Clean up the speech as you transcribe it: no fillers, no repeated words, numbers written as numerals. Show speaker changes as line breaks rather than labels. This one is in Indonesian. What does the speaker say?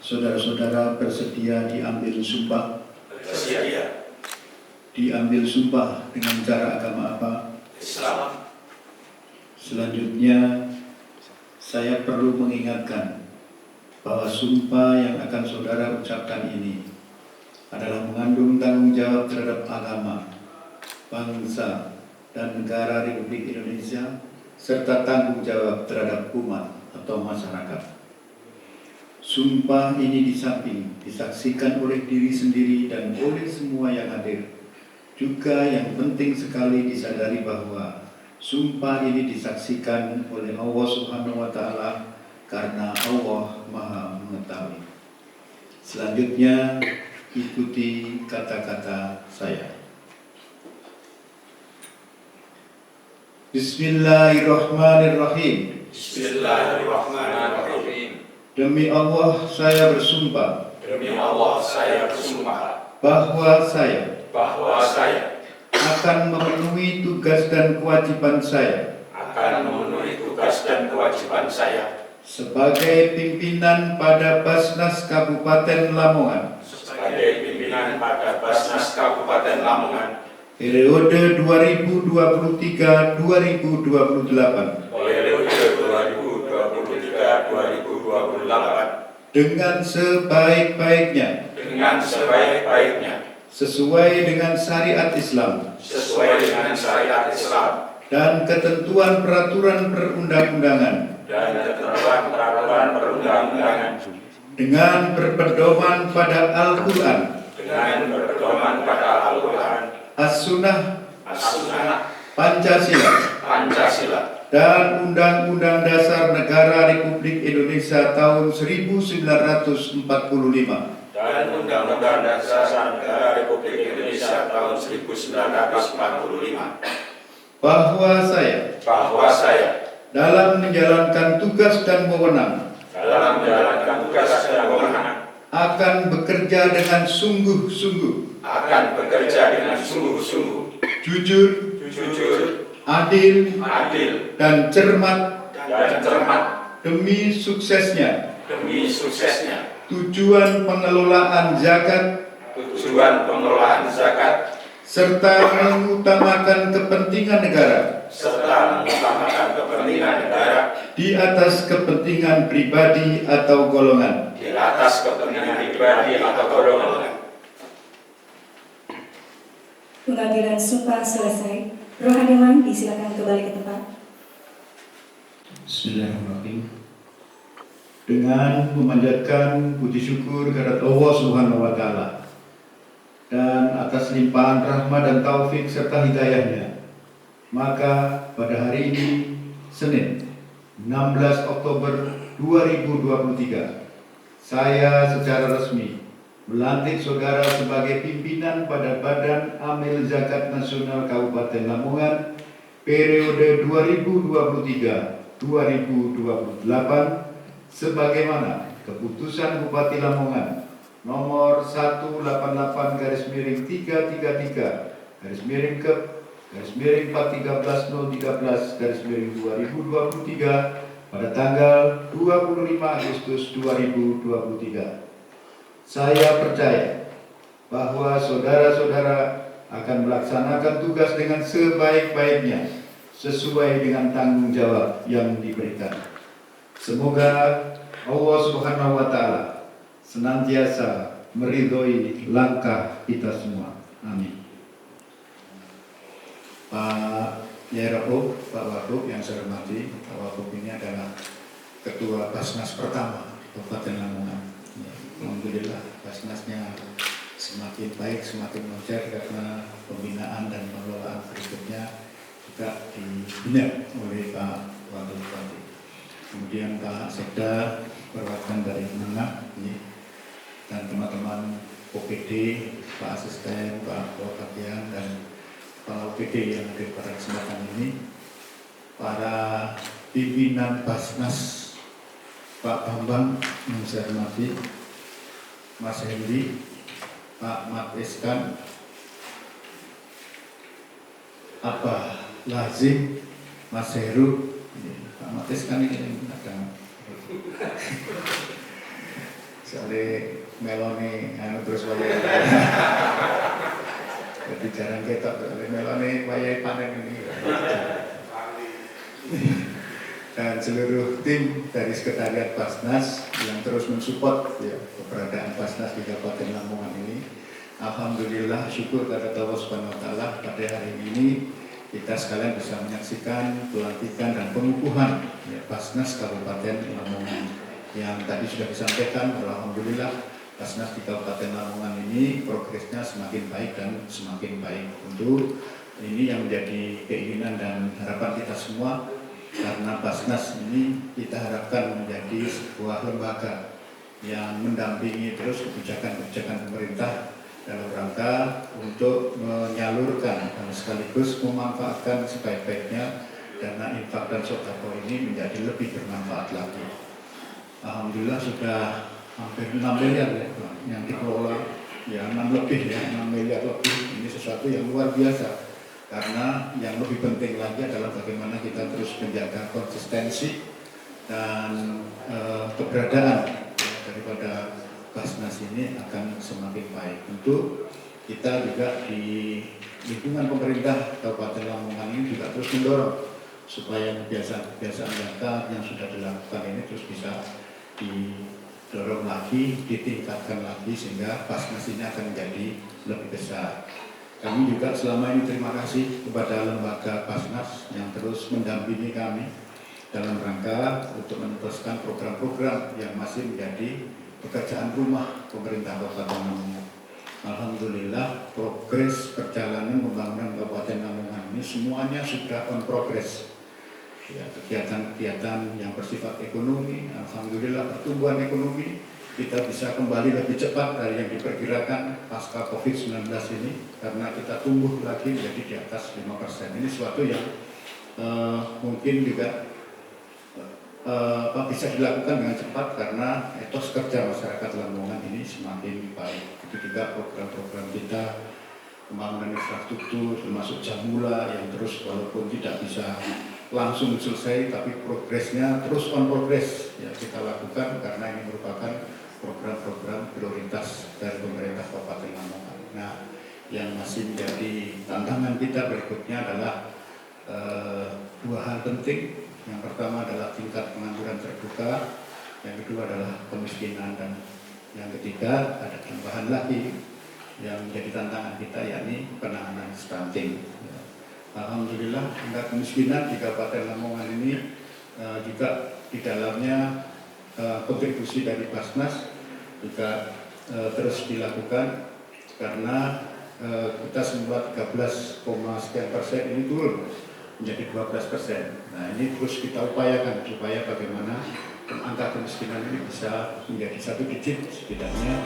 Saudara-saudara bersedia diambil sumpah?
Bersedia.
Diambil sumpah dengan cara agama apa?
Islam.
Selanjutnya, saya perlu mengingatkan bahwa sumpah yang akan saudara ucapkan ini adalah mengandung tanggung jawab terhadap agama, bangsa, dan negara Republik Indonesia, serta tanggung jawab terhadap umat atau masyarakat. Sumpah ini di samping disaksikan oleh diri sendiri dan oleh semua yang hadir. Juga yang penting sekali disadari bahwa sumpah ini disaksikan oleh Allah Subhanahu wa Ta'ala karena Allah Maha Mengetahui. Selanjutnya ikuti kata-kata saya. Bismillahirrahmanirrahim.
Bismillahirrahmanirrahim.
Demi Allah saya bersumpah.
Demi Allah saya bersumpah
Bahwa saya akan memenuhi tugas dan kewajiban saya sebagai pimpinan pada Basnas Kabupaten Lamongan periode 2023-2028 dengan sebaik-baiknya sesuai dengan syariat Islam dan ketentuan peraturan perundang-undangan dengan berpedoman pada Al-Quran, As-Sunnah, Pancasila, dan Undang-Undang Dasar Negara Republik Indonesia tahun 1945.
Dan Undang-Undang Dasar Negara Republik Indonesia tahun 1945.
Bahwa saya dalam menjalankan tugas dan wewenang akan bekerja dengan sungguh-sungguh, jujur, adil, dan cermat demi suksesnya tujuan pengelolaan zakat serta mengutamakan kepentingan negara di atas kepentingan pribadi atau golongan.
Pengambilan sumpah selesai. Rohaniwan disilakan kembali ke tempat.
Bismillahirrahmanirrahim. Dengan memanjatkan puji syukur kepada Allah Subhanahu wa Ta'ala dan atas limpahan rahmat dan taufik serta hidayahnya, maka pada hari ini Senin 16 Oktober 2023 saya secara resmi melantik saudara sebagai pimpinan pada Badan Amil Zakat Nasional Kabupaten Lamongan periode 2023-2028 sebagaimana keputusan Bupati Lamongan nomor 188/3-3-413/413/2023 pada tanggal 25 Agustus 2023. Saya percaya bahwa saudara-saudara akan melaksanakan tugas dengan sebaik-baiknya sesuai dengan tanggung jawab yang diberikan. Semoga Allah Subhanahu wa Ta'ala senantiasa meridhoi langkah kita semua. Amin. Pak Yairahub, Pak Wagub yang saya hormati, Pak Wagub ini adalah Ketua Basnas pertama Kabupaten Lamongan. Alhamdulillah Basnasnya semakin baik, semakin moncer karena pembinaan dan pengelolaan berikutnya juga dibina oleh Pak Wagub Bupati. Kemudian Pak Sekda perwakilan dari Menengah dan teman-teman OPD, Pak Asisten, Pak Wakapyan dan Kepala OPD yang hadir pada kesempatan ini, para pimpinan Basnas, Pak Bambang yang saya hormati, Mas Hendy, Pak Mat Eskan, Abah Lazim, Mas Heru, Pak Mat Eskan ini ada Soalnya melone terus wayai. Jadi jarang ketok, soalnya melone wayai panen ini. Dan seluruh tim dari Sekretariat Basnas yang terus mensupport ya, keberadaan Basnas di Kabupaten Lamongan ini. Alhamdulillah, syukur kepada Allah Subhanahu wa Ta'ala, pada hari ini kita sekalian bisa menyaksikan pelantikan dan pengukuhan ya, Basnas Kabupaten Lamongan yang tadi sudah disampaikan. Alhamdulillah, Basnas di Kabupaten Lamongan ini progresnya semakin baik dan semakin baik. Tentu ini yang menjadi keinginan dan harapan kita semua, karena Basnas ini kita harapkan menjadi sebuah lembaga yang mendampingi terus kebijakan-kebijakan pemerintah dalam rangka untuk menyalurkan dan sekaligus memanfaatkan sebaik-baiknya dana infak dan sodako ini menjadi lebih bermanfaat lagi. Alhamdulillah sudah hampir 6 miliar ya yang dikelola, ya 6 lebih ya, 6 miliar lebih. Ini sesuatu yang luar biasa. Karena yang lebih penting lagi adalah bagaimana kita terus menjaga konsistensi dan keberadaan ya, daripada Basnas ini akan semakin baik. Tentu kita juga di lingkungan pemerintah Kabupaten Lamongan ini juga terus mendorong supaya kebiasaan-kebiasaan zakat yang sudah dilakukan ini terus bisa didorong lagi, ditingkatkan lagi sehingga Basnas ini akan menjadi lebih besar. Kami juga selama ini terima kasih kepada lembaga Basnas yang terus mendampingi kami dalam rangka untuk meneruskan program-program yang masih menjadi pekerjaan rumah pemerintah Kabupaten Lamongan. Alhamdulillah, progres perjalanan pembangunan Kabupaten Lamongan ini semuanya sudah on progress. Ya, kegiatan-kegiatan yang bersifat ekonomi, alhamdulillah pertumbuhan ekonomi kita bisa kembali lebih cepat dari yang diperkirakan pasca COVID-19 ini, karena kita tumbuh lagi menjadi di atas 5%. Ini suatu yang mungkin juga bisa dilakukan dengan cepat karena etos kerja masyarakat Lamongan ini semakin baik. Itu juga program-program kita pembangunan infrastruktur termasuk Jamula yang terus walaupun tidak bisa langsung selesai tapi progresnya terus on progress ya kita lakukan karena ini merupakan program-program prioritas dari pemerintah Kabupaten Lamongan. Nah, yang masih menjadi tantangan kita berikutnya adalah dua hal penting. Yang pertama adalah tingkat pengangguran terbuka, yang kedua adalah kemiskinan, dan yang ketiga ada tambahan lagi yang menjadi tantangan kita yakni penanganan stunting. Alhamdulillah tingkat kemiskinan di Kabupaten Lamongan ini juga di dalamnya kontribusi dari Basnas juga terus dilakukan karena kita semula 13,sekian% ini turun menjadi 12%. Nah ini terus kita upayakan supaya bagaimana angka kemiskinan ini bisa menjadi 1 digit setidaknya.